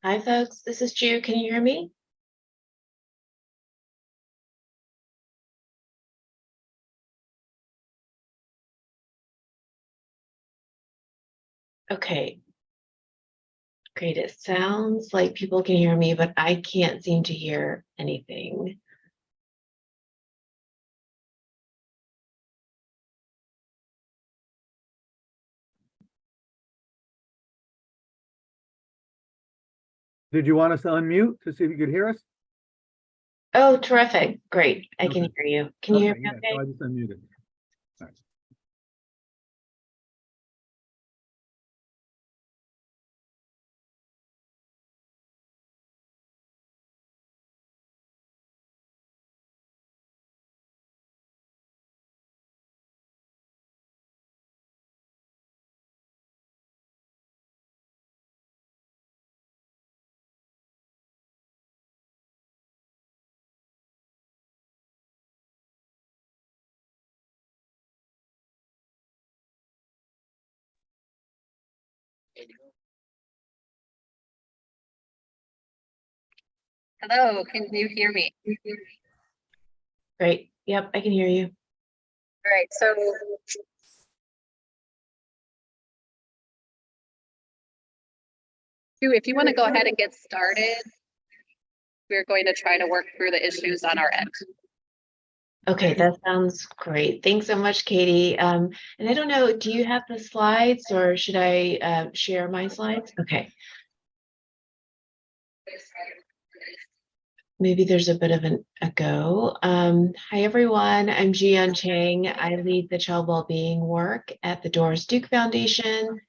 Hi, folks. This is Ju. Can you hear me? Okay, great. It sounds like people can hear me, but I can't seem to hear anything. Did you want us to unmute to see if you could hear us? Oh, terrific. Great. I can Okay. hear you. Can you hear me Yeah, okay? so I just unmuted. All right. Hello, can you hear me? Great. Yep, I can hear you. All right, so if you want to go ahead and get started, we're going to try to work through the issues on our end. Okay, that sounds great. Thanks so much, Katie. And I don't know, do you have the slides or should I share my slides? Okay. Maybe there's a bit of an echo. Hi, everyone. I'm Jian Chang. I lead the child wellbeing work at the Doris Duke Foundation.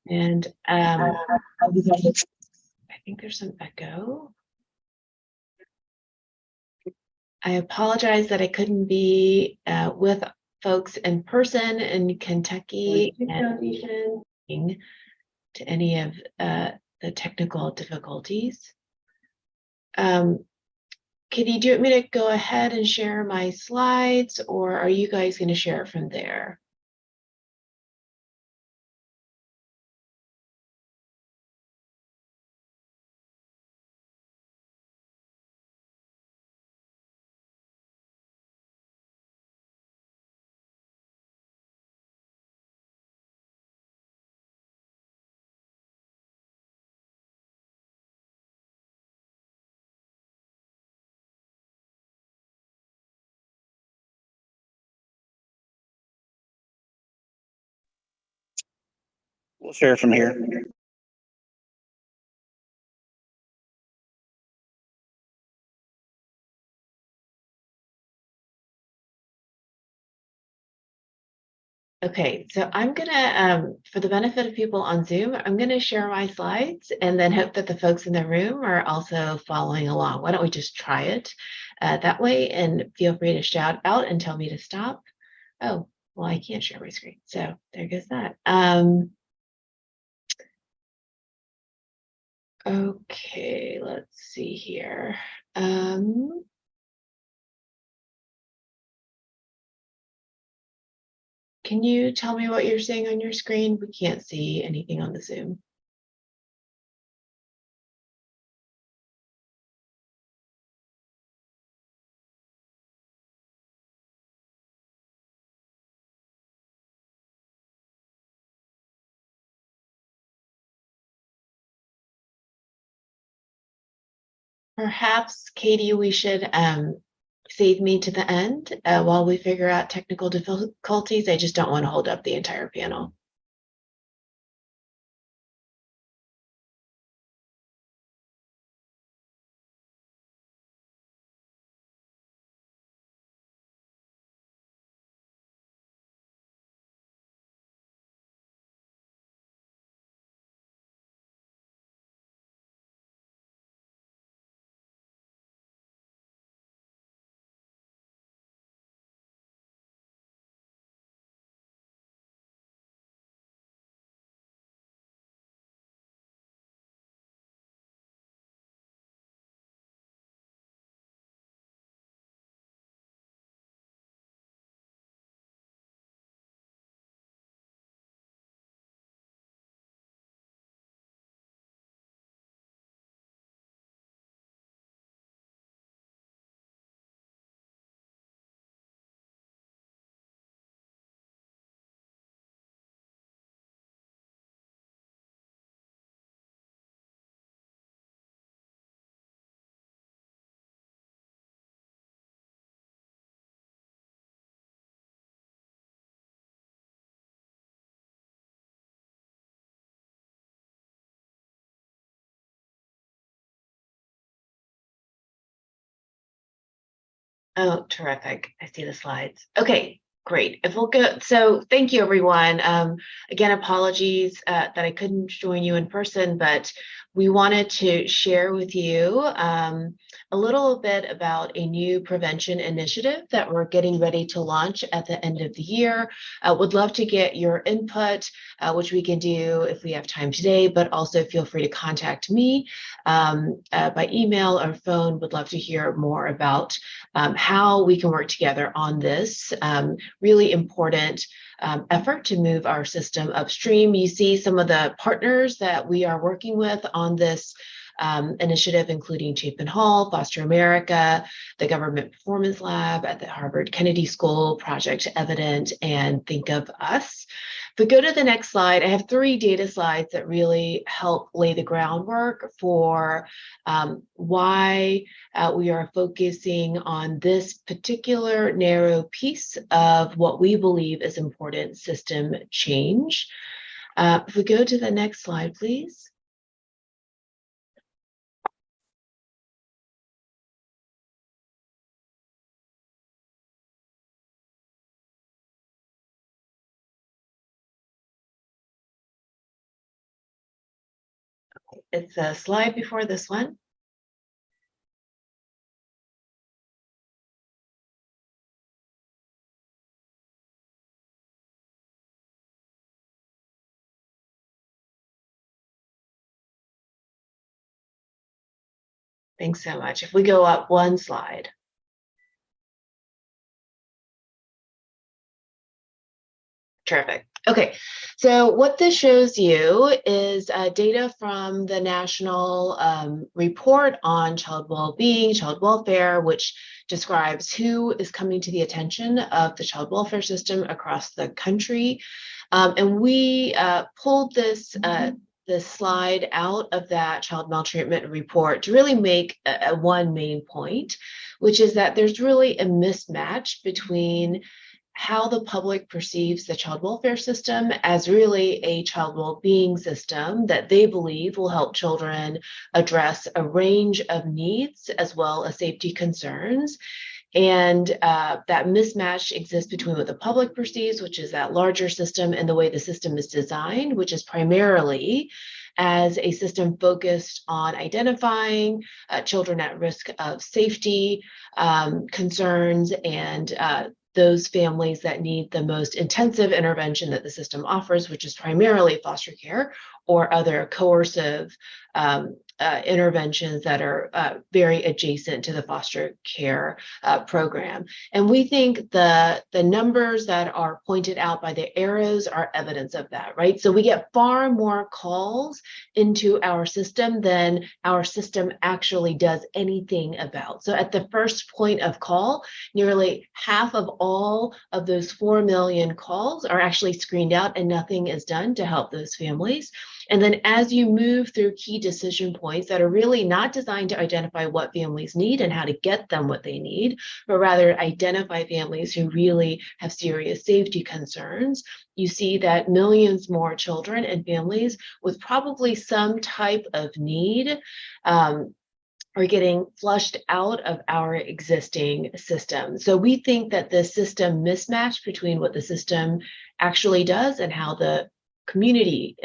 And I think there's some echo. I apologize that I couldn't be with folks in person in Kentucky and to any of the technical difficulties. Katie, do you want me to go ahead and share my slides, or are you guys going to share it from there? We'll share from here. Okay, so I'm gonna, for the benefit of people on Zoom, I'm gonna share my slides and then hope that the folks in the room are also following along. Why don't we just try it that way, and feel free to shout out and tell me to stop. Oh, well, I can't share my screen, so there goes that. Okay, let's see here. Can you tell me what you're seeing on your screen? We can't see anything on the Zoom. Perhaps, Katie, we should save me to the end while we figure out technical difficulties. I just don't want to hold up the entire panel. Oh, terrific. I see the slides. Okay, great. If we'll go, so thank you, everyone. Again, apologies that I couldn't join you in person, but we wanted to share with you a little bit about a new prevention initiative that we're getting ready to launch at the end of the year. Would love to get your input, which we can do if we have time today, but also feel free to contact me by email or phone. Would love to hear more about how we can work together on this really important effort to move our system upstream. You see some of the partners that we are working with on this initiative, including Chapin Hall, Foster America, the Government Performance Lab at the Harvard Kennedy School, Project Evident, and Think of Us. If we go to the next slide, I have 3 data slides that really help lay the groundwork for why we are focusing on this particular narrow piece of what we believe is important system change. If we go to the next slide, please. It's a slide before this one. Thanks so much. If we go up one slide. Terrific. Okay, so what this shows you is data from the National Report on Child Well-Being, Child Welfare, which describes who is coming to the attention of the child welfare system across the country. And we pulled this slide out of that child maltreatment report to really make one main point, which is that there's really a mismatch between how the public perceives the child welfare system as really a child well-being system that they believe will help children address a range of needs as well as safety concerns. And that mismatch exists between what the public perceives, which is that larger system, and the way the system is designed, which is primarily as a system focused on identifying children at risk of safety concerns and those families that need the most intensive intervention that the system offers, which is primarily foster care or other coercive interventions that are very adjacent to the foster care program. And we think the numbers that are pointed out by the arrows are evidence of that, right? So we get far more calls into our system than our system actually does anything about. So at the first point of call, nearly half of all of those 4 million calls are actually screened out and nothing is done to help those families. And then as you move through key decision points that are really not designed to identify what families need and how to get them what they need, but rather identify families who really have serious safety concerns, you see that millions more children and families with probably some type of need are getting flushed out of our existing system. So we think that the system mismatch between what the system actually does and how the community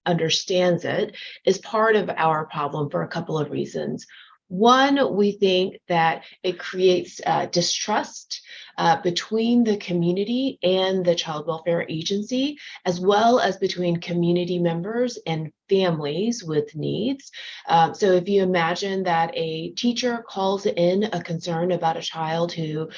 understands it is part of our problem for a couple of reasons. One, we think that it creates distrust between the community and the child welfare agency, as well as between community members and families with needs. So if you imagine that a teacher calls in a concern about a child who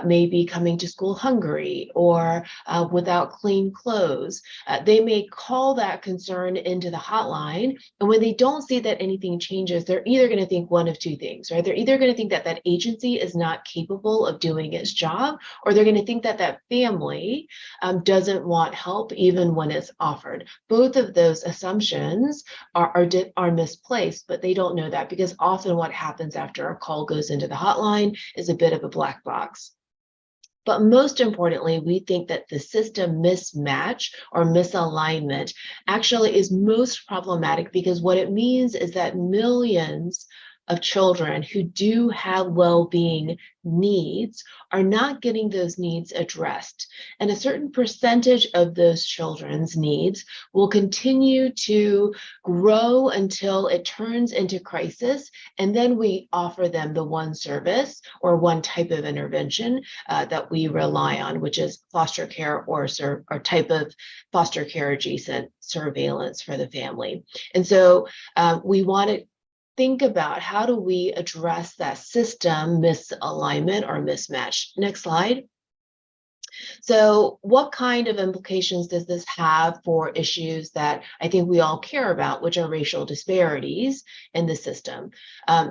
may be coming to school hungry or without clean clothes, they may call that concern into the hotline. And when they don't see that anything changes, they're either going to think one of two things, right? They're either going to think that that agency is not capable of doing its job, or they're going to think that that family doesn't want help even when it's offered. Both of those assumptions are misplaced, but they don't know that because often what happens after a call goes into the hotline is a bit of a black box. But most importantly, we think that the system mismatch or misalignment actually is most problematic because what it means is that millions of children who do have well-being needs are not getting those needs addressed. And a certain percentage of those children's needs will continue to grow until it turns into crisis. And then we offer them the one service or one type of intervention that we rely on, which is foster care or type of foster care adjacent surveillance for the family. And so we want to think about how do we address that system misalignment or mismatch. Next slide. So what kind of implications does this have for issues that I think we all care about, which are racial disparities in the system?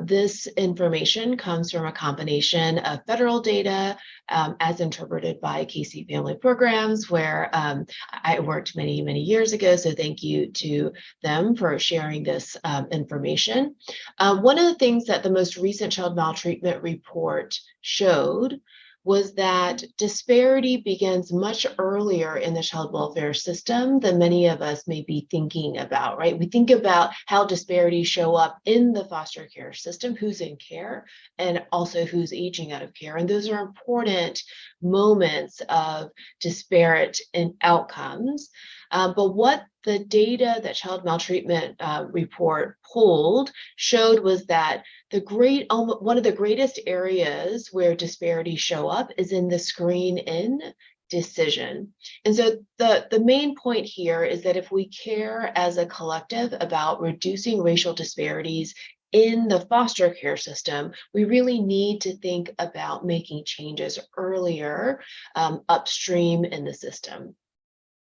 This information comes from a combination of federal data as interpreted by Casey Family Programs, where I worked many, many years ago. So thank you to them for sharing this information. One of the things that the most recent child maltreatment report showed was that disparity begins much earlier in the child welfare system than many of us may be thinking about, right? We think about how disparities show up in the foster care system, who's in care, and also who's aging out of care. And those are important moments of disparate outcomes. But what the data that child maltreatment report pulled showed was that one of the greatest areas where disparities show up is in the screen-in decision. And so the main point here is that if we care as a collective about reducing racial disparities in the foster care system, we really need to think about making changes earlier upstream in the system.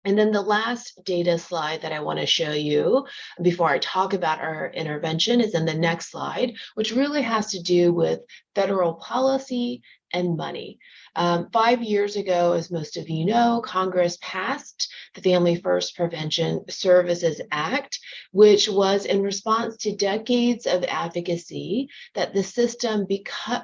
And then the last data slide that I want to show you before I talk about our intervention is in the next slide, which really has to do with federal policy and money. 5 years ago, as most of you know, Congress passed the Family First Prevention Services Act, which was in response to decades of advocacy that the system,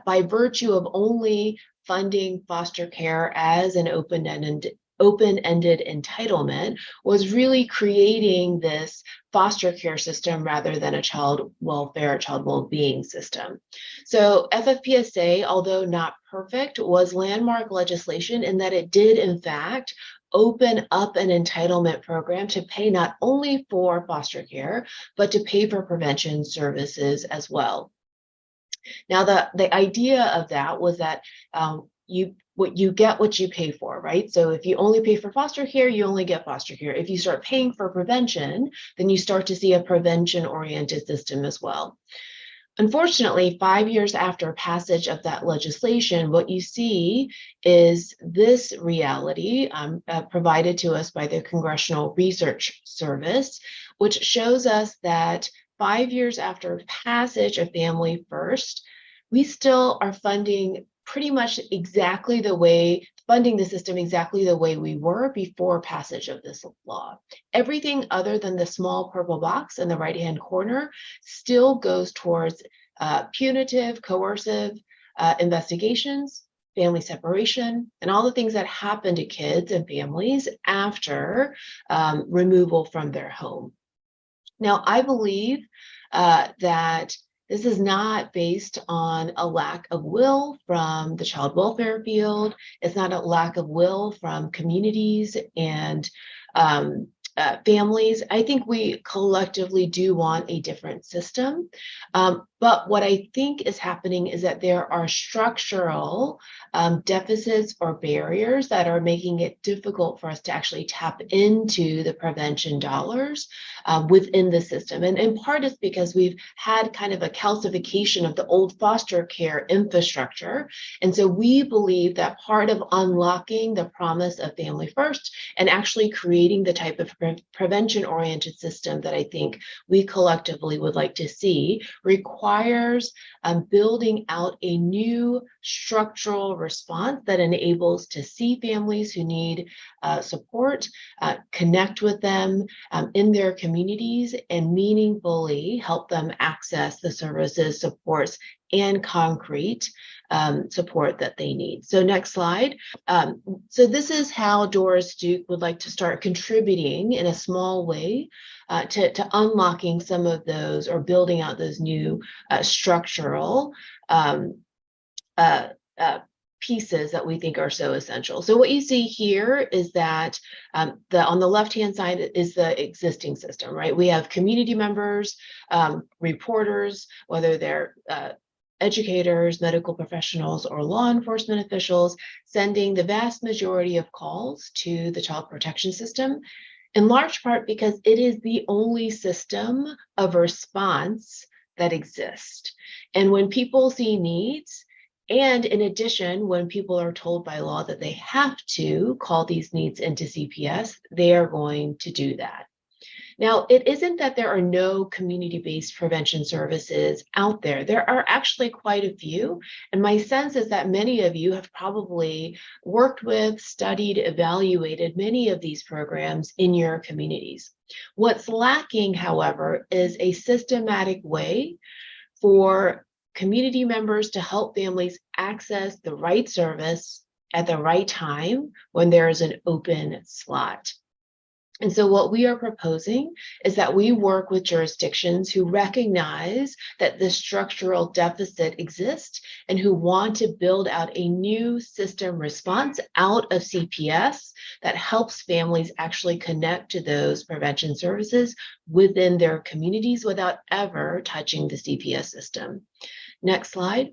by virtue of only funding foster care as an open-ended entitlement, was really creating this foster care system rather than a child welfare, child well-being system. So FFPSA, although not perfect, was landmark legislation in that it did, in fact, open up an entitlement program to pay not only for foster care, but to pay for prevention services as well. Now, the idea of that was that you get what you pay for, right? So if you only pay for foster care, you only get foster care. If you start paying for prevention, then you start to see a prevention-oriented system as well. Unfortunately, 5 years after passage of that legislation, what you see is this reality provided to us by the Congressional Research Service, which shows us that 5 years after passage of Family First, we still are funding pretty much exactly the way, funding the system exactly the way we were before passage of this law. Everything other than the small purple box in the right-hand corner still goes towards punitive, coercive investigations, family separation, and all the things that happen to kids and families after removal from their home. Now, I believe that this is not based on a lack of will from the child welfare field. It's not a lack of will from communities and families. I think we collectively do want a different system. But what I think is happening is that there are structural deficits or barriers that are making it difficult for us to actually tap into the prevention dollars within the system. And in part it's because we've had kind of a calcification of the old foster care infrastructure. And so we believe that part of unlocking the promise of Family First and actually creating the type of prevention-oriented system that I think we collectively would like to see requires building out a new structural response that enables to see families who need support, connect with them in their communities, and meaningfully help them access the services, supports, and concrete support that they need. So next slide. So this is how Doris Duke would like to start contributing in a small way to unlocking some of those or building out those new structural pieces that we think are so essential. So what you see here is that on the left-hand side is the existing system, right? We have community members, reporters, whether they're educators, medical professionals, or law enforcement officials, sending the vast majority of calls to the child protection system, in large part because it is the only system of response that exists. And when people see needs, and in addition, when people are told by law that they have to call these needs into CPS, they are going to do that. Now, it isn't that there are no community-based prevention services out there. There are actually quite a few. And my sense is that many of you have probably worked with, studied, evaluated many of these programs in your communities. What's lacking, however, is a systematic way for community members to help families access the right service at the right time when there is an open slot. And so what we are proposing is that we work with jurisdictions who recognize that this structural deficit exists and who want to build out a new system response out of CPS that helps families actually connect to those prevention services within their communities without ever touching the CPS system. Next slide.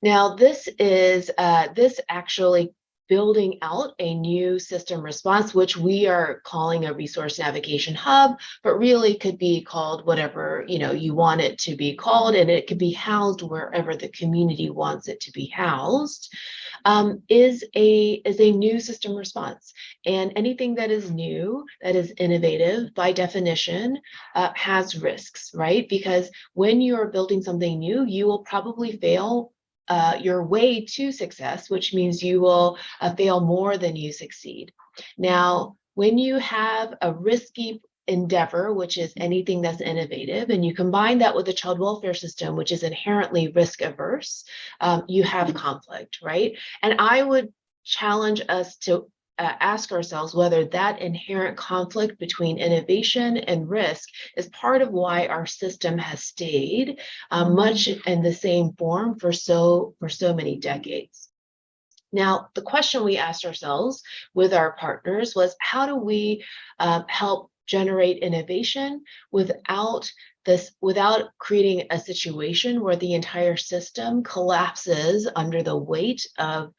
Now, this is actually building out a new system response, which we are calling a resource navigation hub, but really could be called whatever you want it to be called, and it could be housed wherever the community wants it to be housed. Is a new system response, and anything that is new, that is innovative, by definition, has risks, right? Because when you are building something new, you will probably fail your way to success, which means you will fail more than you succeed. Now, when you have a risky endeavor, which is anything that's innovative, and you combine that with the child welfare system, which is inherently risk averse, you have conflict, right? And I would challenge us to ask ourselves whether that inherent conflict between innovation and risk is part of why our system has stayed much in the same form for so many decades. Now, the question we asked ourselves with our partners was, how do we help generate innovation without creating a situation where the entire system collapses under the weight of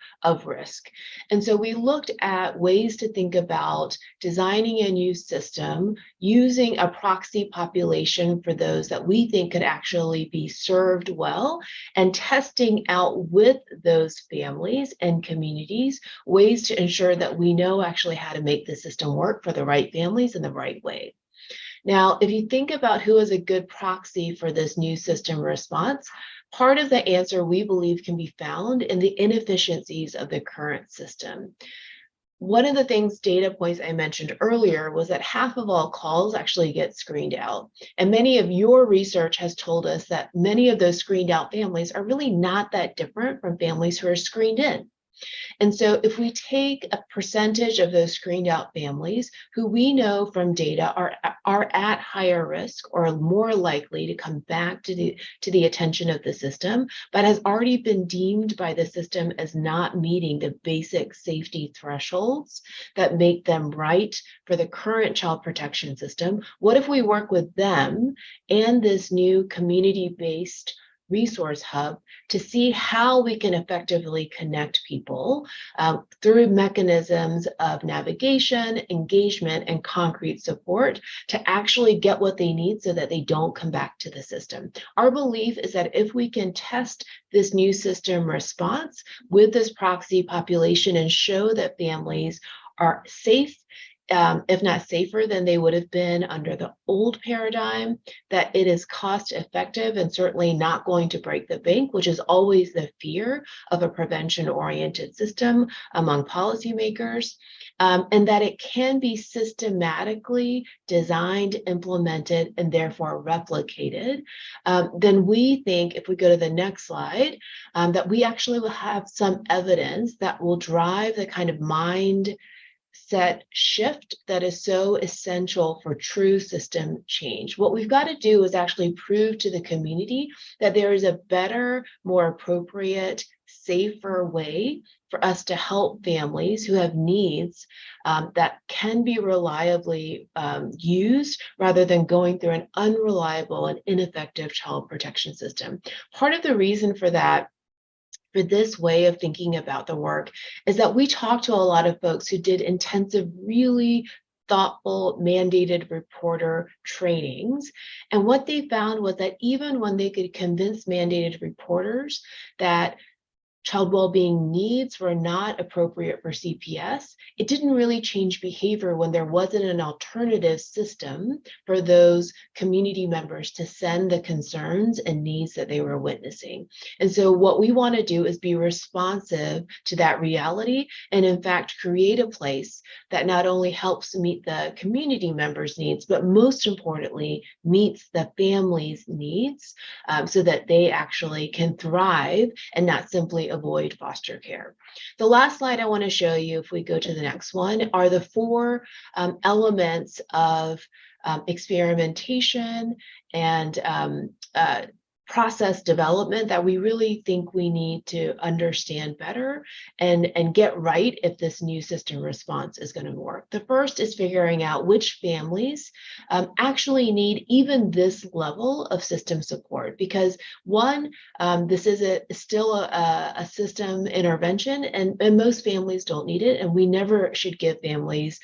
risk? And so we looked at ways to think about designing a new system using a proxy population for those that we think could actually be served well, and testing out with those families and communities ways to ensure that we know actually how to make the system work for the right families in the right way. Now, if you think about who is a good proxy for this new system response, part of the answer we believe can be found in the inefficiencies of the current system. One of the data points I mentioned earlier was that half of all calls actually get screened out. And many of your research has told us that many of those screened out families are really not that different from families who are screened in. And so if we take a percentage of those screened out families who we know from data are at higher risk or more likely to come back to the attention of the system, but has already been deemed by the system as not meeting the basic safety thresholds that make them right for the current child protection system, what if we work with them and this new community-based resource hub to see how we can effectively connect people through mechanisms of navigation, engagement, and concrete support to actually get what they need so that they don't come back to the system. Our belief is that if we can test this new system response with this proxy population and show that families are safe if not safer than they would have been under the old paradigm, that it is cost effective and certainly not going to break the bank, which is always the fear of a prevention oriented system among policymakers, and that it can be systematically designed, implemented, and therefore replicated, then we think, if we go to the next slide, that we actually will have some evidence that will drive the kind of mindset shift that is so essential for true system change. What we've got to do is actually prove to the community that there is a better, more appropriate, safer way for us to help families who have needs that can be reliably used, rather than going through an unreliable and ineffective child protection system. Part of the reason for that, for this way of thinking about the work, is that we talked to a lot of folks who did intensive, really thoughtful, mandated reporter trainings. And what they found was that even when they could convince mandated reporters that child well-being needs were not appropriate for CPS, it didn't really change behavior when there wasn't an alternative system for those community members to send the concerns and needs that they were witnessing. And so what we want to do is be responsive to that reality, and in fact create a place that not only helps meet the community members' needs, but most importantly meets the family's needs, so that they actually can thrive and not simply avoid foster care. The last slide I want to show you, if we go to the next one, are the four elements of experimentation and process development that we really think we need to understand better and get right if this new system response is going to work. The first is figuring out which families actually need even this level of system support, because one, this is still a system intervention, and most families don't need it, and we never should give families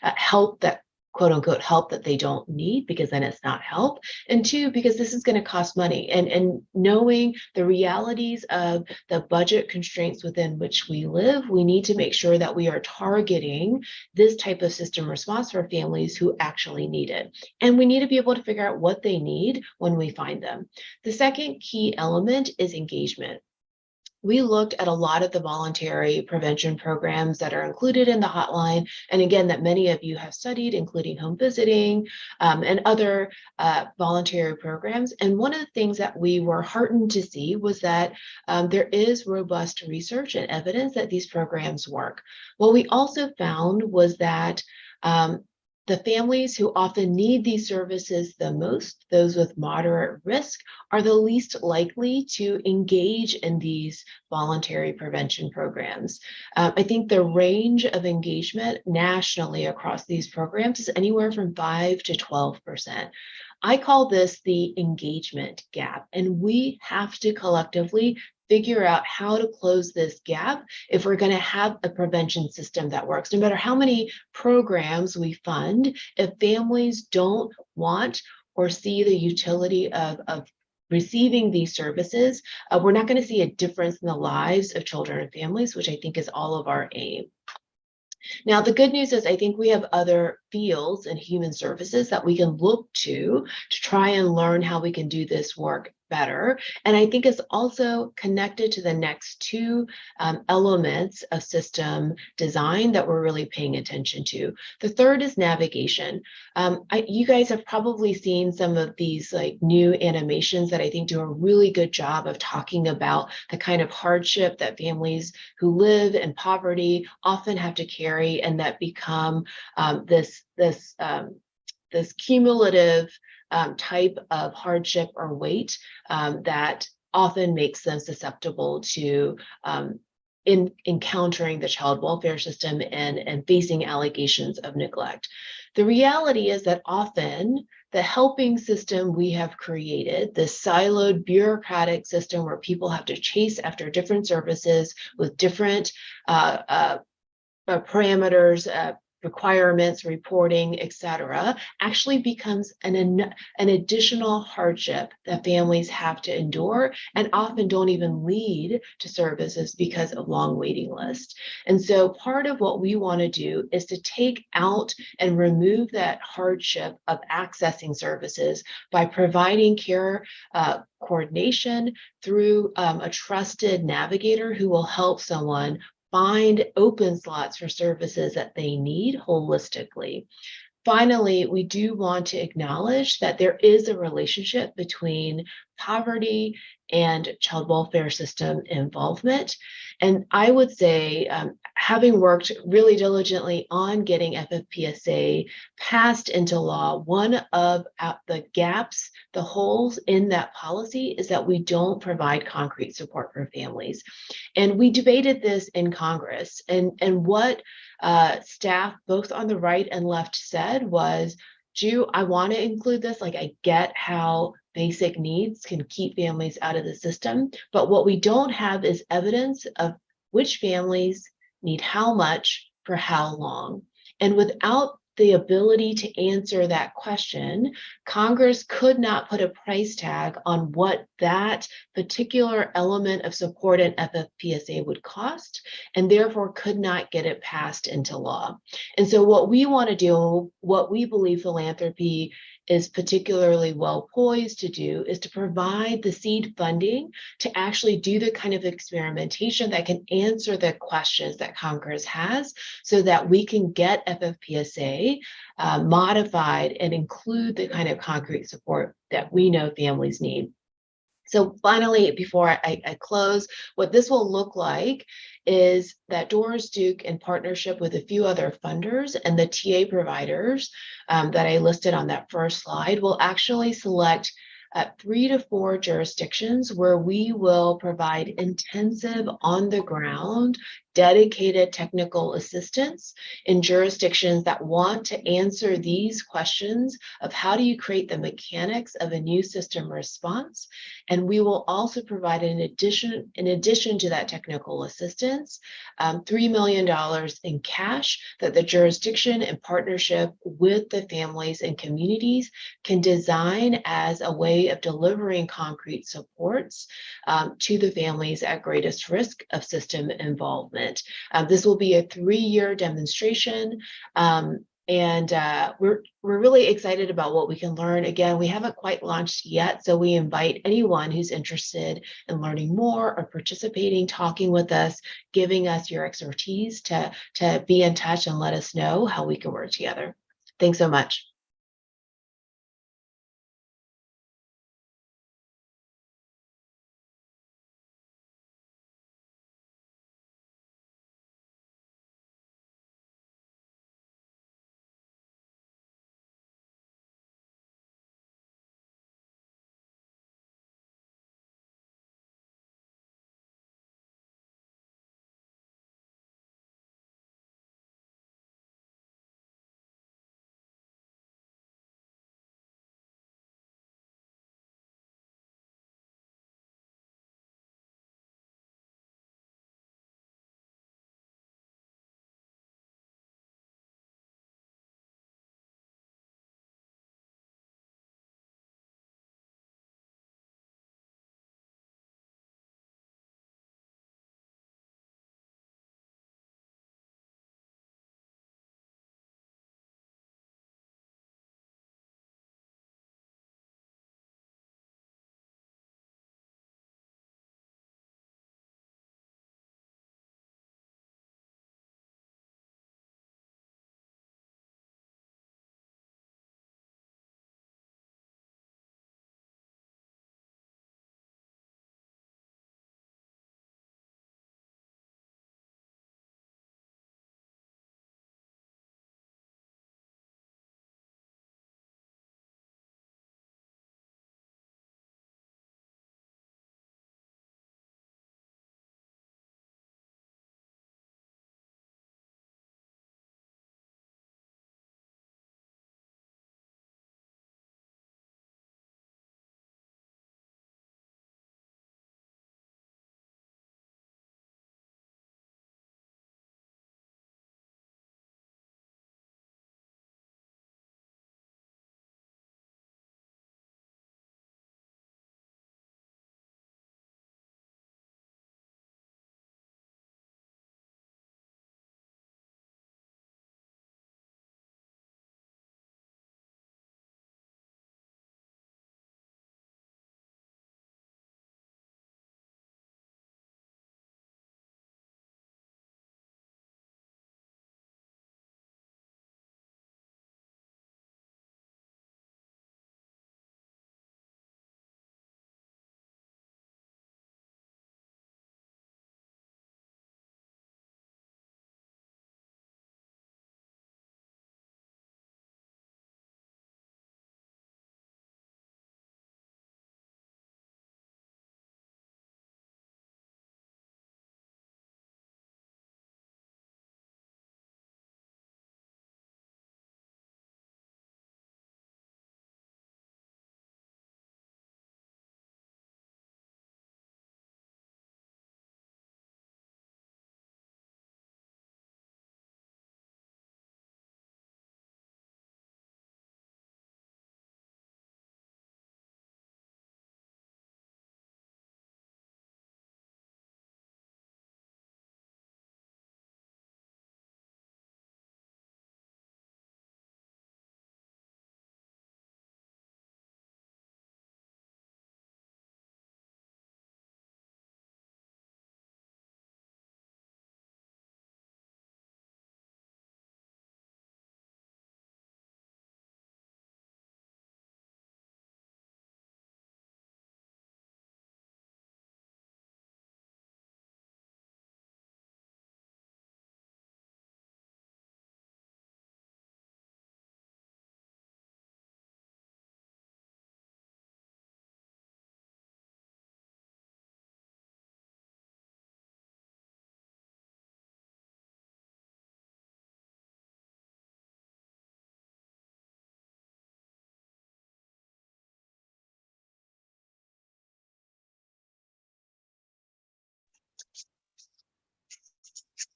help that, quote unquote, help that they don't need, because then it's not help. And two, because this is going to cost money, and knowing the realities of the budget constraints within which we live, we need to make sure that we are targeting this type of system response for families who actually need it. And we need to be able to figure out what they need when we find them. The second key element is engagement. We looked at a lot of the voluntary prevention programs that are included in the hotline, and again, that many of you have studied, including home visiting and other voluntary programs. And one of the things that we were heartened to see was that there is robust research and evidence that these programs work. What we also found was that the families who often need these services the most, those with moderate risk, are the least likely to engage in these voluntary prevention programs. I think the range of engagement nationally across these programs is anywhere from 5 to 12%. I call this the engagement gap, and we have to collectively figure out how to close this gap if we're going to have a prevention system that works. No matter how many programs we fund, if families don't want or see the utility of receiving these services, we're not going to see a difference in the lives of children and families, which I think is all of our aim. Now, the good news is I think we have other fields in human services that we can look to try and learn how we can do this work better. And I think it's also connected to the next two elements of system design that we're really paying attention to. The third is navigation. You guys have probably seen some of these like new animations that I think do a really good job of talking about the kind of hardship that families who live in poverty often have to carry, and that become this cumulative type of hardship or weight that often makes them susceptible to encountering the child welfare system and facing allegations of neglect. The reality is that often the helping system we have created, this siloed bureaucratic system where people have to chase after different services with different parameters, requirements, reporting, etc., actually becomes an additional hardship that families have to endure and often don't even lead to services because of long waiting lists. And so part of what we want to do is to take out and remove that hardship of accessing services by providing care coordination through a trusted navigator who will help someone find open slots for services that they need holistically. Finally, we do want to acknowledge that there is a relationship between poverty and child welfare system involvement. And I would say, having worked really diligently on getting FFPSA passed into law, one of the gaps, the holes in that policy is that we don't provide concrete support for families. And we debated this in Congress, and what staff both on the right and left said was, I want to include this. Like, I get how basic needs can keep families out of the system, but what we don't have is evidence of which families need how much for how long. And without the ability to answer that question, Congress could not put a price tag on what that particular element of support in FFPSA would cost, and therefore could not get it passed into law. And so what we want to do, what we believe philanthropy is particularly well poised to do, is to provide the seed funding to actually do the kind of experimentation that can answer the questions that Congress has, so that we can get FFPSA modified and include the kind of concrete support that we know families need. So finally, before I close, what this will look like is that Doris Duke, in partnership with a few other funders and the TA providers that I listed on that first slide, will actually select 3 to 4 jurisdictions where we will provide intensive, on-the-ground, dedicated technical assistance in jurisdictions that want to answer these questions of how do you create the mechanics of a new system response. And we will also provide, in addition to that technical assistance, $3 million in cash that the jurisdiction, in partnership with the families and communities, can design as a way of delivering concrete supports to the families at greatest risk of system involvement. This will be a 3-year demonstration. And we're really excited about what we can learn. Again, we haven't quite launched yet, so we invite anyone who's interested in learning more or participating, talking with us, giving us your expertise to be in touch and let us know how we can work together. Thanks so much.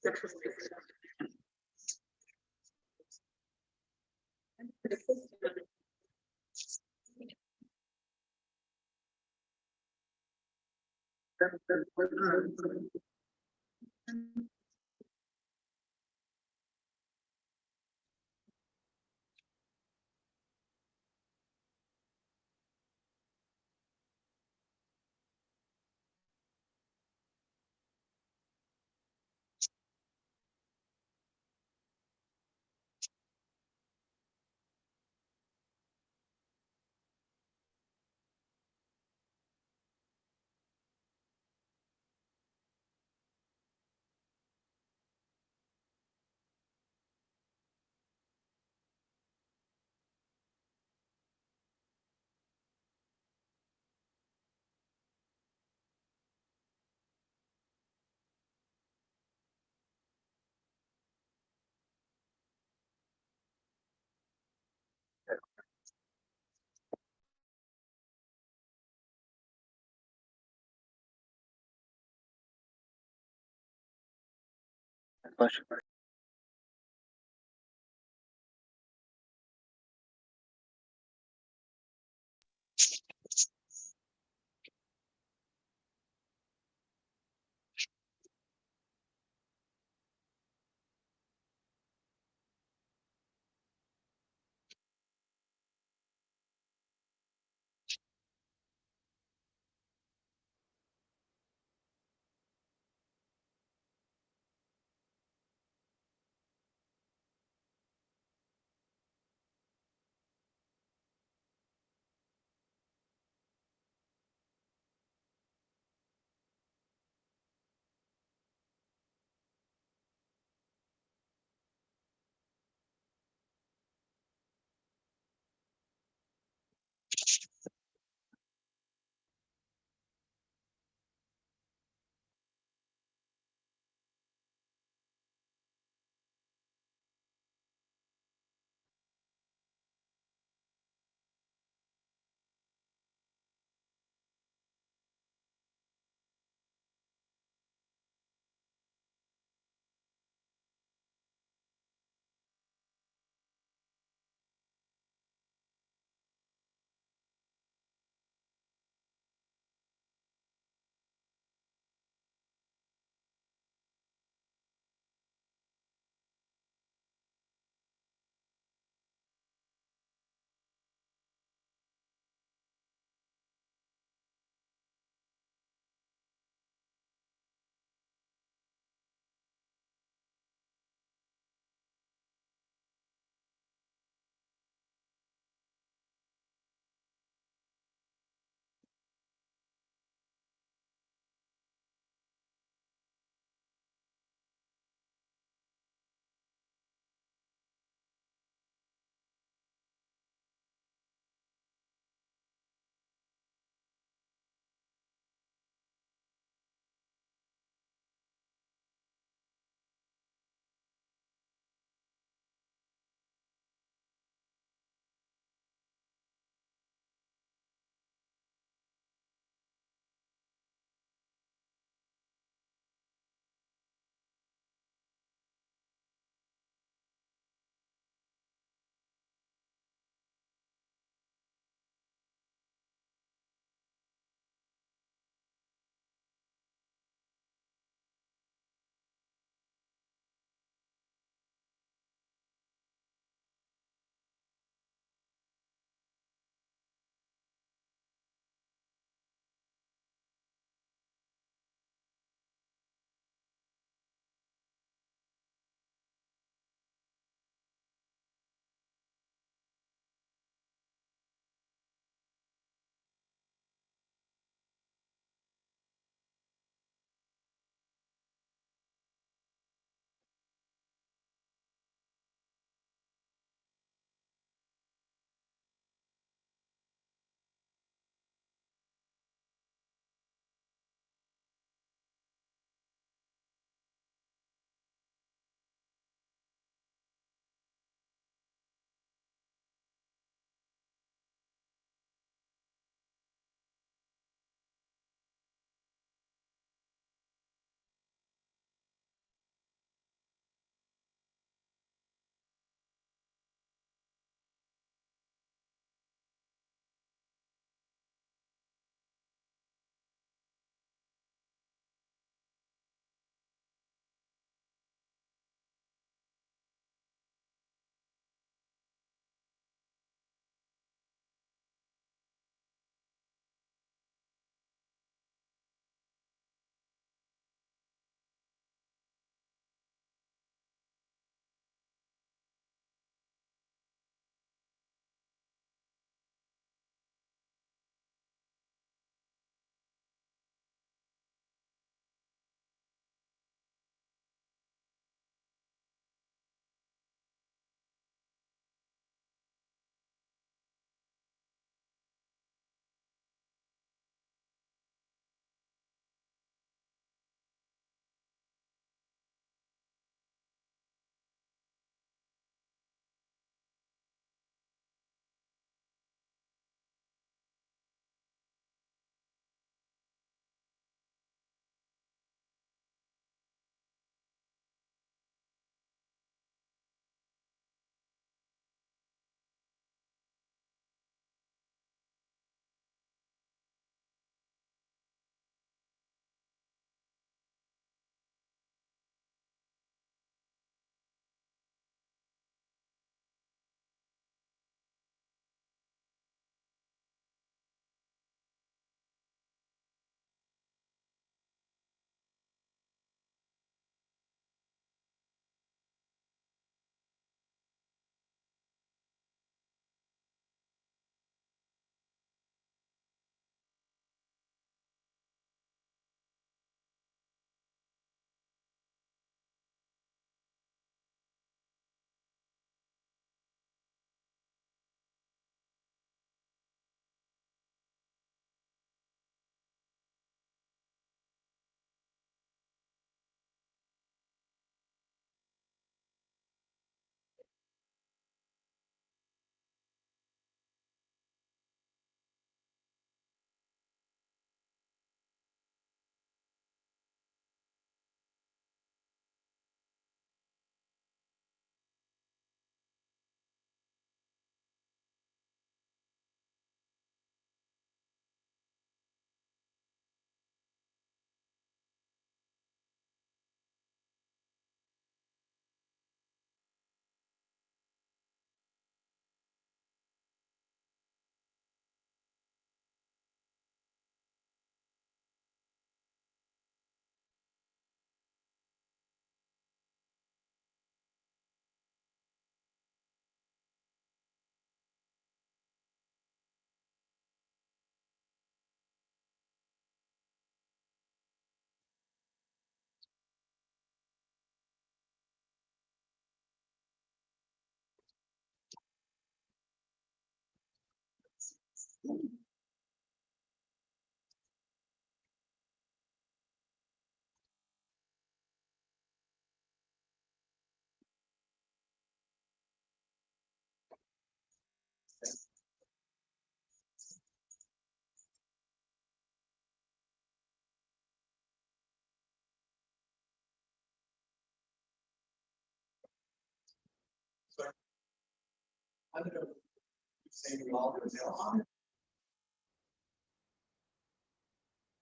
Question.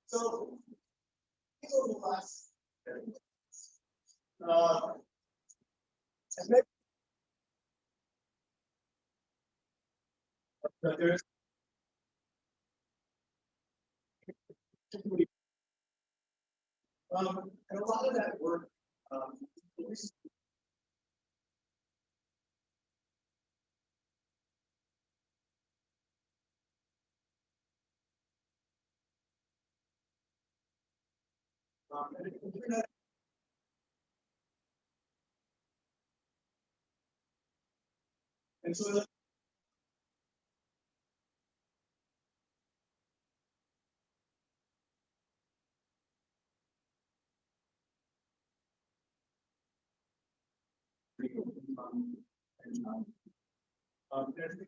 So, the last, uh, but there's and a lot of that work, and it can turn out. And so there's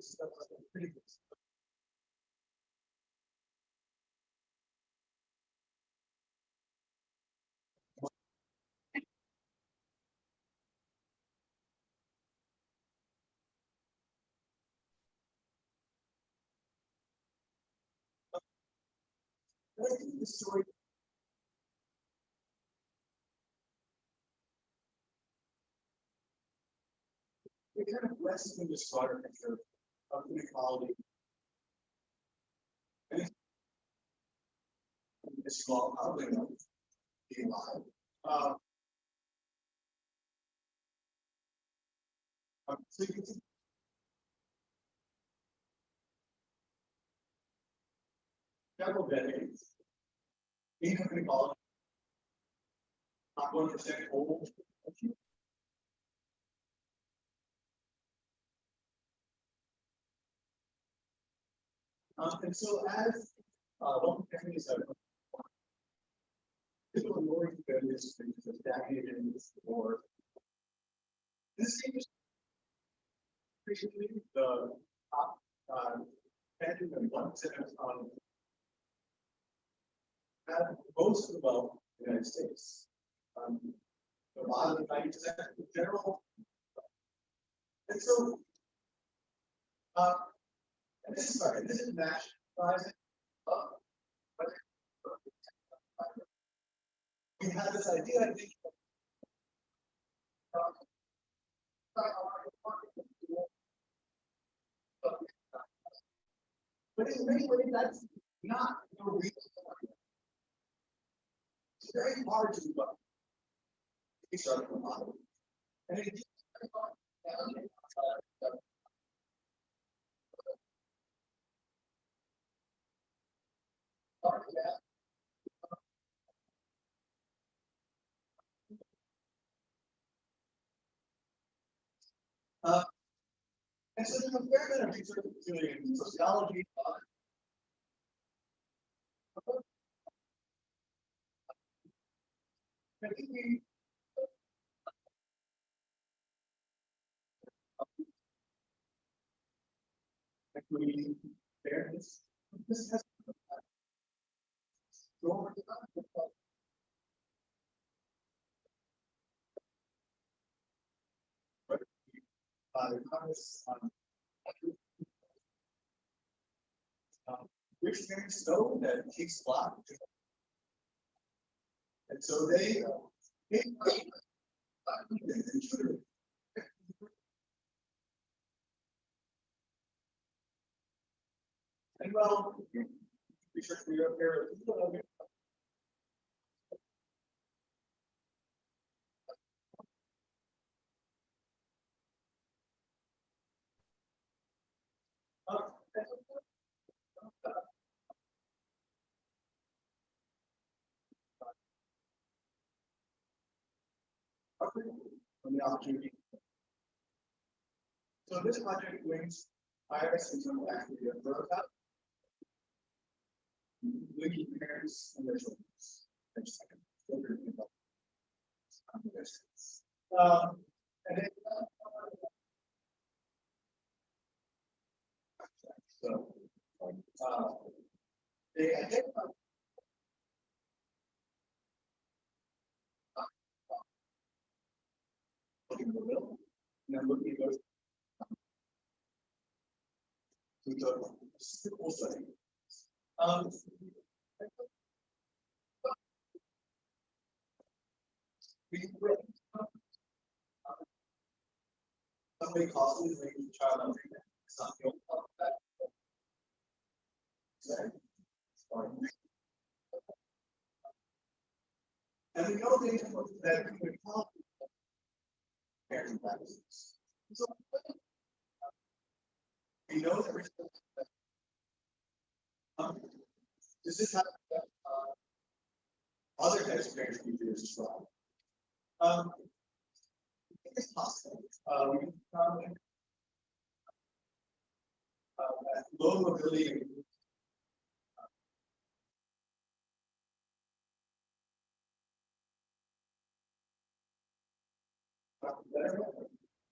stuff like pretty good. But I think the story. It kind of rests in this broader picture of inequality. And it's small, probably not being alive. So you can see several decades. Income inequality, not 1% old. And so as local families have people more families have stagnated in this war. This seems recently the top 10 and 1% have most of the wealth in the United States. A lot of the 90% in general. And so and this is sorry, this is nationalizing. But we have this idea, I think. But in many ways, that's not the reason. It's very hard to start from the model. And it and so there's a fair bit of research doing in sociology. I think we equity, fairness. This has Congress, rich parents know that it takes a lot. And so they and well, research we are here. From the opportunity. So this project links IRS into actually a verify. looking at parents and their children. Their second, children, and then, so, they identify looking at the middle, and then looking at those to the simple setting. We somebody costly is making the child not treatment. It's not the only part of that. Okay. And we know that we can help parenting practices. So, we know that does this have other types of parenting behaviors as well? It's possible. We can probably low mobility.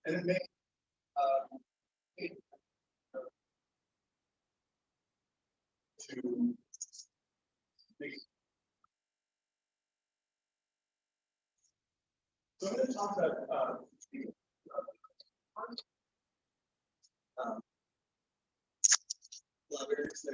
And it may to make. So I'm going to talk about collaborators that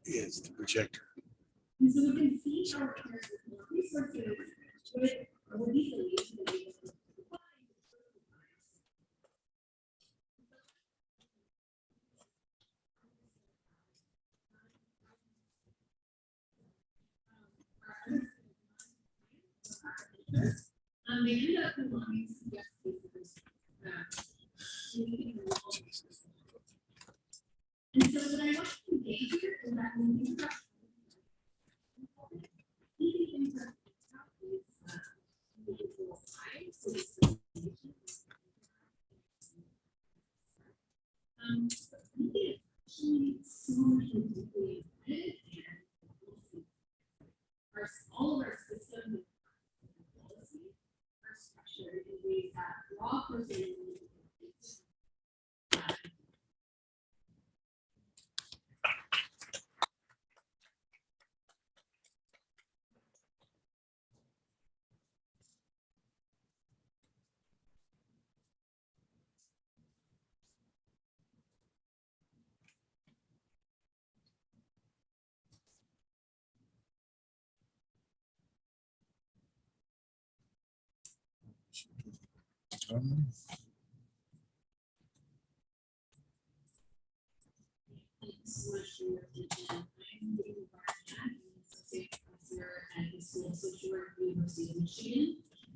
Is the projector. And so we can see how parents with more resources would easily they ended up belonging to guest speakers. And so what I want to engage here is that when you have easy things that individual lives, so this really actually so much deeply embedded and all of our systems and policy are structured in ways that law person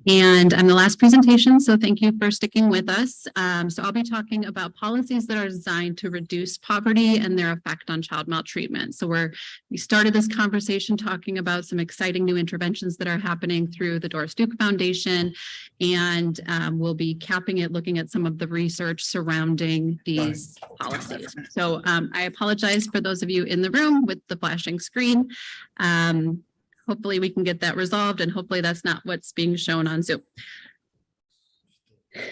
And I'm the last presentation, so thank you for sticking with us. So I'll be talking about policies that are designed to reduce poverty and their effect on child maltreatment. So we started this conversation talking about some exciting new interventions that are happening through the Doris Duke Foundation, and we'll be capping it, looking at some of the research surrounding these policies. So I apologize for those of you in the room with the flashing screen. Hopefully we can get that resolved, and hopefully that's not what's being shown on Zoom.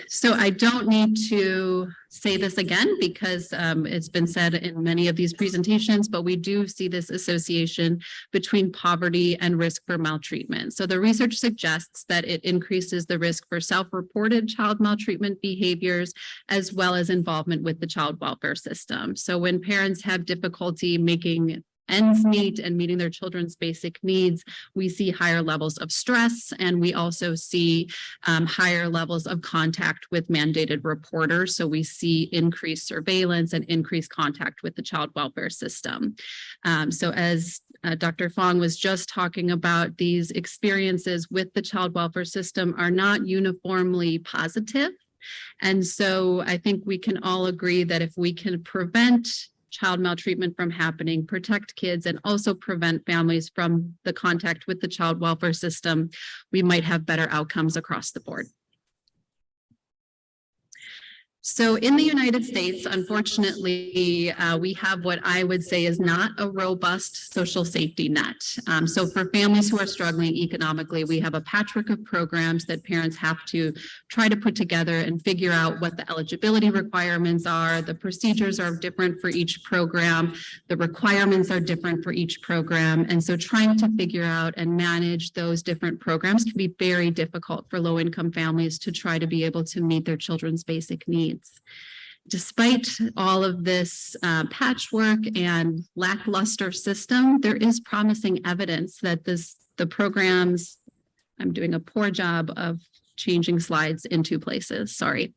So I don't need to say this again because it's been said in many of these presentations, but we do see this association between poverty and risk for maltreatment. So the research suggests that it increases the risk for self-reported child maltreatment behaviors, as well as involvement with the child welfare system. So when parents have difficulty making ends meet and meeting their children's basic needs, we see higher levels of stress, and we also see higher levels of contact with mandated reporters. So we see increased surveillance and increased contact with the child welfare system. So as Dr. Fong was just talking about, these experiences with the child welfare system are not uniformly positive. And so I think we can all agree that if we can prevent child maltreatment from happening, protect kids, and also prevent families from the contact with the child welfare system, we might have better outcomes across the board. So in the United States, unfortunately, we have what I would say is not a robust social safety net. So for families who are struggling economically, we have a patchwork of programs that parents have to try to put together and figure out what the eligibility requirements are. The procedures are different for each program. The requirements are different for each program. And so trying to figure out and manage those different programs can be very difficult for low-income families to try to be able to meet their children's basic needs. Despite all of this patchwork and lackluster system, there is promising evidence that the programs, I'm doing a poor job of changing slides in two places, sorry.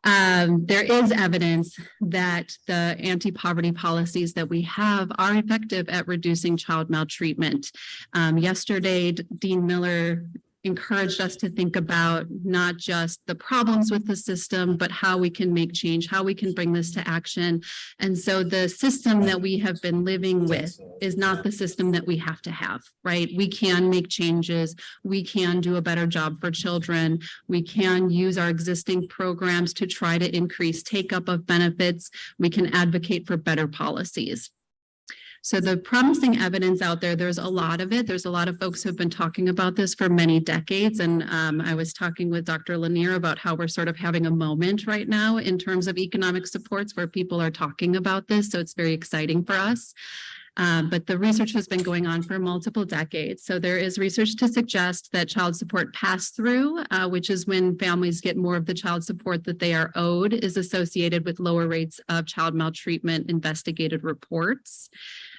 There is evidence that the anti-poverty policies that we have are effective at reducing child maltreatment. Yesterday, Dean Miller encouraged us to think about not just the problems with the system, but how we can make change, how we can bring this to action. And so the system that we have been living with is not the system that we have to have, right? We can make changes. We can do a better job for children. We can use our existing programs to try to increase take-up of benefits. We can advocate for better policies. So the promising evidence out there, there's a lot of it. There's a lot of folks who have been talking about this for many decades. And I was talking with Dr. Lanier about how we're sort of having a moment right now in terms of economic supports where people are talking about this. So it's very exciting for us. But the research has been going on for multiple decades. So there is research to suggest that child support pass-through, which is when families get more of the child support that they are owed, is associated with lower rates of child maltreatment investigated reports.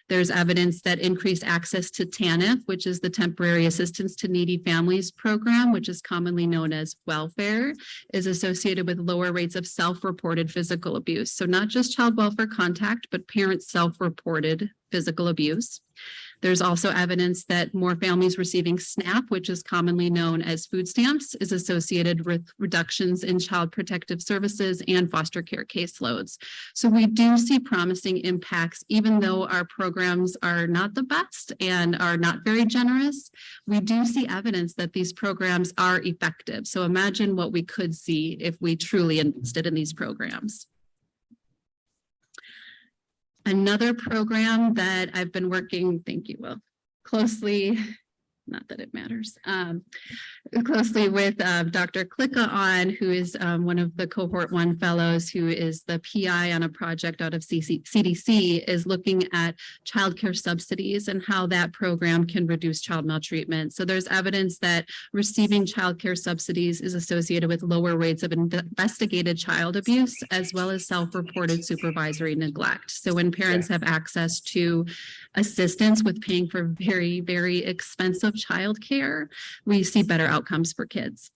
There's evidence that increased access to TANF, which is the Temporary Assistance to Needy Families Program, which is commonly known as welfare, is associated with lower rates of self-reported physical abuse. So not just child welfare contact, but parents self-reported physical abuse. There's also evidence that more families receiving SNAP, which is commonly known as food stamps, is associated with reductions in child protective services and foster care caseloads. So we do see promising impacts, even though our programs are not the best and are not very generous. We do see evidence that these programs are effective. So imagine what we could see if we truly invested in these programs. Another program that I've been working, thank you, Will, closely, not that it matters, closely with Dr. Klicka on, who is one of the cohort 1 fellows, who is the PI on a project out of CDC, is looking at childcare subsidies and how that program can reduce child maltreatment. So there's evidence that receiving childcare subsidies is associated with lower rates of investigated child abuse, as well as self-reported supervisory neglect. So when parents have access to assistance with paying for very, very expensive childcare, we see better outcomes for kids.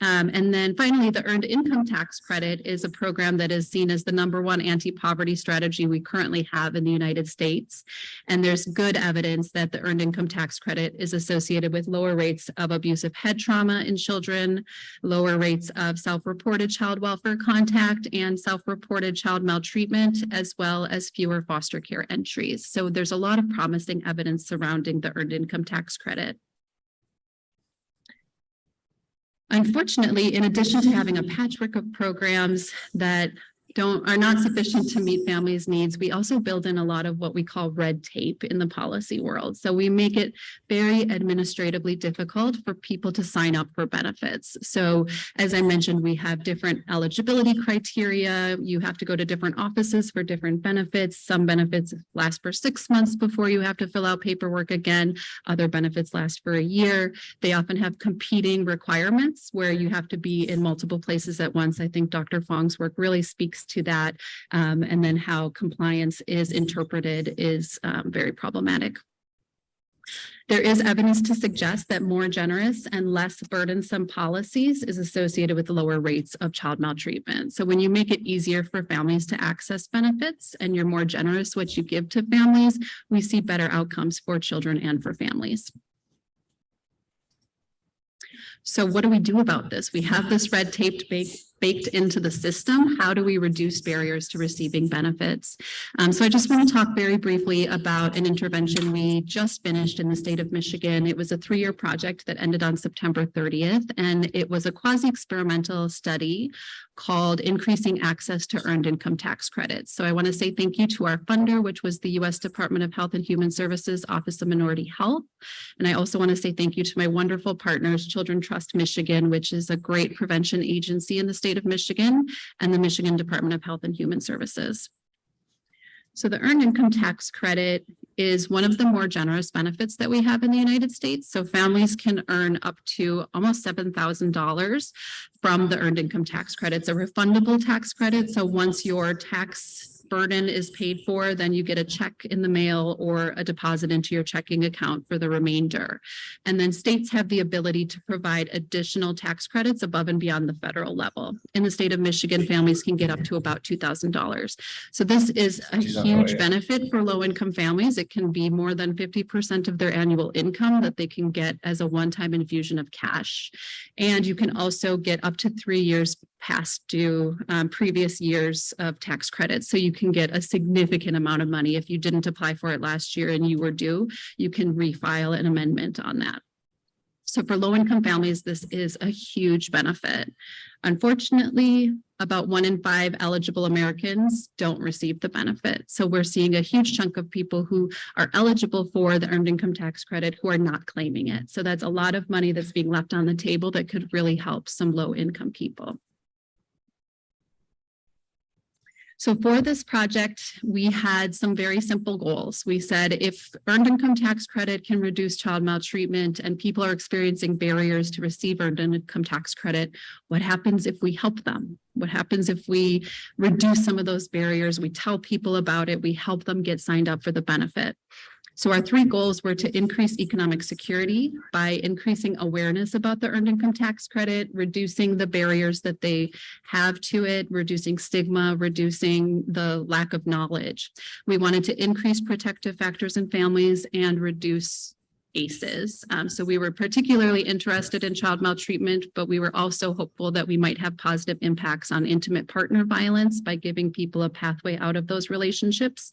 And then finally, the Earned Income Tax Credit is a program that is seen as the #1 anti-poverty strategy we currently have in the United States. And there's good evidence that the Earned Income Tax Credit is associated with lower rates of abusive head trauma in children, lower rates of self-reported child welfare contact and self-reported child maltreatment, as well as fewer foster care entries. So there's a lot of promising evidence surrounding the Earned Income Tax Credit. Unfortunately, in addition to having a patchwork of programs that are not sufficient to meet families' needs, we also build in a lot of what we call red tape in the policy world. So we make it very administratively difficult for people to sign up for benefits. So as I mentioned, we have different eligibility criteria. You have to go to different offices for different benefits. Some benefits last for 6 months before you have to fill out paperwork again. Other benefits last for a year. They often have competing requirements where you have to be in multiple places at once. I think Dr. Fong's work really speaks to that, and then how compliance is interpreted is very problematic. There is evidence to suggest that more generous and less burdensome policies is associated with lower rates of child maltreatment. So when you make it easier for families to access benefits and you're more generous what you give to families, we see better outcomes for children and for families. So what do we do about this? We have this red tape baked into the system. How do we reduce barriers to receiving benefits? So I just want to talk very briefly about an intervention we just finished in the state of Michigan. It was a 3-year project that ended on September 30th, and it was a quasi-experimental study called Increasing Access to Earned Income Tax Credits. So I want to say thank you to our funder, which was the U.S. Department of Health and Human Services Office of Minority Health. And I also want to say thank you to my wonderful partners, Children Trust Michigan, which is a great prevention agency in the state of Michigan, and the Michigan Department of Health and Human Services. So the Earned Income Tax Credit is one of the more generous benefits that we have in the United States. So families can earn up to almost $7,000 from the Earned Income Tax Credit. It's a refundable tax credit. So once your tax burden is paid for, then you get a check in the mail or a deposit into your checking account for the remainder. And then states have the ability to provide additional tax credits above and beyond the federal level. In the state of Michigan, families can get up to about $2,000. So this is a huge benefit for low-income families. It can be more than 50% of their annual income that they can get as a one-time infusion of cash. And you can also get up to 3 years past due previous years of tax credits. So you can get a significant amount of money. If you didn't apply for it last year and you were due, you can refile an amendment on that. So for low-income families, this is a huge benefit. Unfortunately, about 1 in 5 eligible Americans don't receive the benefit. So we're seeing a huge chunk of people who are eligible for the Earned Income Tax Credit who are not claiming it. So that's a lot of money that's being left on the table that could really help some low-income people. So for this project, we had some very simple goals. We said if earned income tax credit can reduce child maltreatment and people are experiencing barriers to receive earned income tax credit, what happens if we help them? What happens if we reduce some of those barriers? We tell people about it, we help them get signed up for the benefit. So our three goals were to increase economic security by increasing awareness about the earned income tax credit, reducing the barriers that they have to it, reducing stigma, reducing the lack of knowledge. We wanted to increase protective factors in families and reduce ACEs. So we were particularly interested in child maltreatment, but we were also hopeful that we might have positive impacts on intimate partner violence by giving people a pathway out of those relationships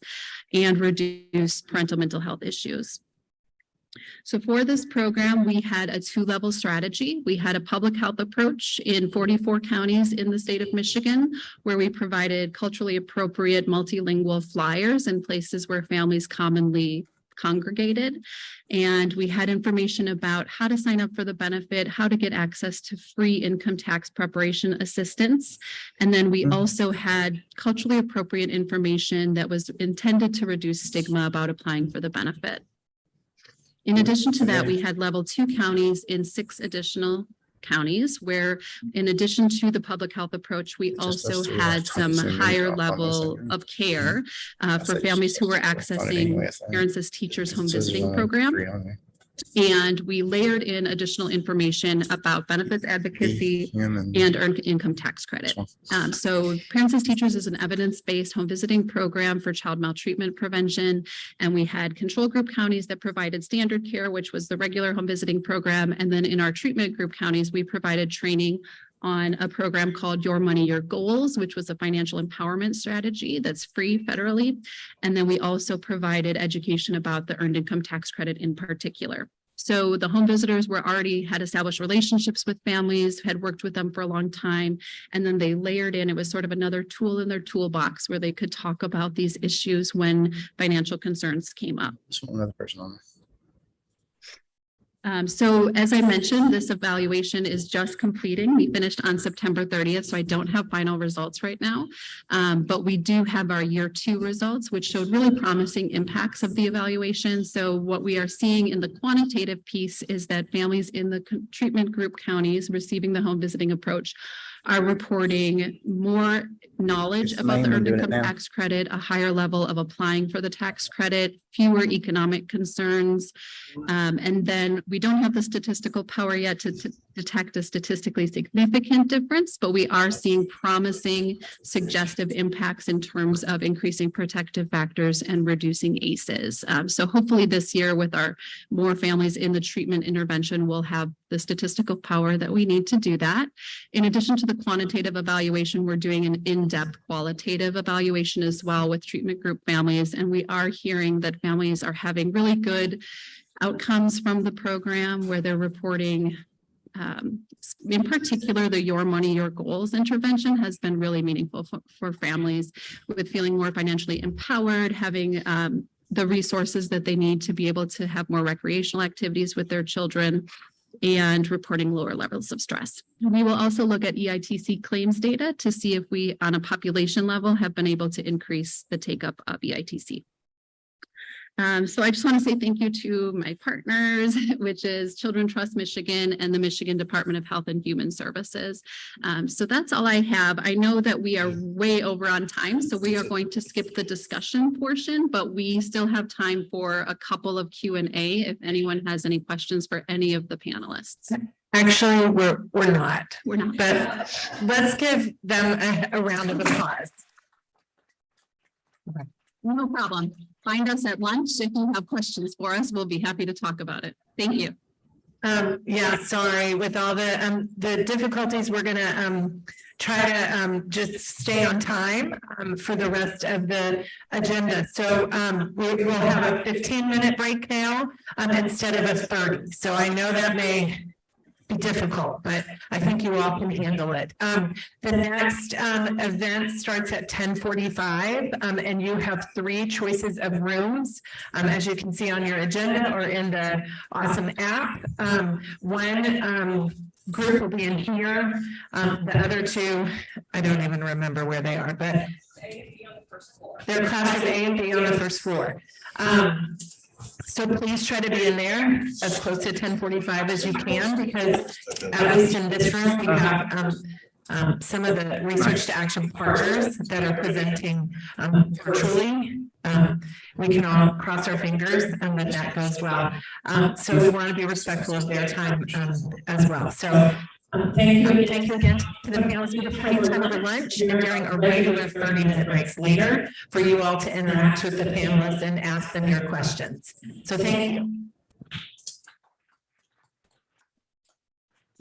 and reduce parental mental health issues. So for this program, we had a two-level strategy. We had a public health approach in 44 counties in the state of Michigan, where we provided culturally appropriate multilingual flyers in places where families commonly congregated. And we had information about how to sign up for the benefit, how to get access to free income tax preparation assistance. And then we also had culturally appropriate information that was intended to reduce stigma about applying for the benefit. In addition to that, we had level 2 counties in 6 additional counties where, in addition to the public health approach, we also had some higher level of care for families who were accessing Parents as Teachers home visiting program. And we layered in additional information about benefits advocacy and earned income tax credit. So Parents as Teachers is an evidence-based home visiting program for child maltreatment prevention. And we had control group counties that provided standard care, which was the regular home visiting program. And then in our treatment group counties, we provided training on a program called Your Money, Your Goals, which was a financial empowerment strategy that's free federally. And then we also provided education about the earned income tax credit in particular. So the home visitors had established relationships with families, had worked with them for a long time, and then they layered in, it was sort of another tool in their toolbox where they could talk about these issues when financial concerns came up. Just one other person on. So as I mentioned, this evaluation is just completing. We finished on September 30th, so I don't have final results right now. But we do have our year 2 results, which showed really promising impacts of the evaluation. So what we are seeing in the quantitative piece is that families in the treatment group counties receiving the home visiting approach are reporting more knowledge about the earned income tax credit, a higher level of applying for the tax credit, fewer economic concerns. And then we don't have the statistical power yet to detect a statistically significant difference, but we are seeing promising suggestive impacts in terms of increasing protective factors and reducing ACEs. So hopefully this year with our more families in the treatment intervention, we'll have the statistical power that we need to do that. In addition to the quantitative evaluation, we're doing an in-depth qualitative evaluation as well with treatment group families. And we are hearing that families are having really good outcomes from the program where they're reporting, in particular, the Your Money, Your Goals intervention has been really meaningful for families with feeling more financially empowered, having the resources that they need to be able to have more recreational activities with their children, and reporting lower levels of stress. We will also look at EITC claims data to see if we, on a population level, have been able to increase the take-up of EITC. So I just want to say thank you to my partners, which is Children Trust Michigan and the Michigan Department of Health and Human Services. So that's all I have. I know that we are way over on time, so we are going to skip the discussion portion, but we still have time for a couple of Q&A if anyone has any questions for any of the panelists. Actually, we're not. We're not. But let's give them a round of applause. Okay. No problem. Find us at lunch. If you have questions for us, we'll be happy to talk about it. Thank you. Yeah, sorry, with all the difficulties, we're gonna try to just stay on time for the rest of the agenda. So we will have a 15-minute break now instead of a 30. So I know that may be difficult, but I think you all can handle it. The next event starts at 10:45, and you have 3 choices of rooms, as you can see on your agenda or in the awesome app. One group will be in here. The other 2, I don't even remember where they are, but first floor. Their classes A and B on the first floor. So please try to be in there as close to 10:45 as you can, because at least in this room, we have some of the research to action partners that are presenting virtually. We can all cross our fingers and that goes well. So we want to be respectful of their time as well. So thank you again to the panelists. We have plenty of time over lunch and during our regular 30-minute breaks later for you all to interact with the panelists and ask them your questions. So thank you.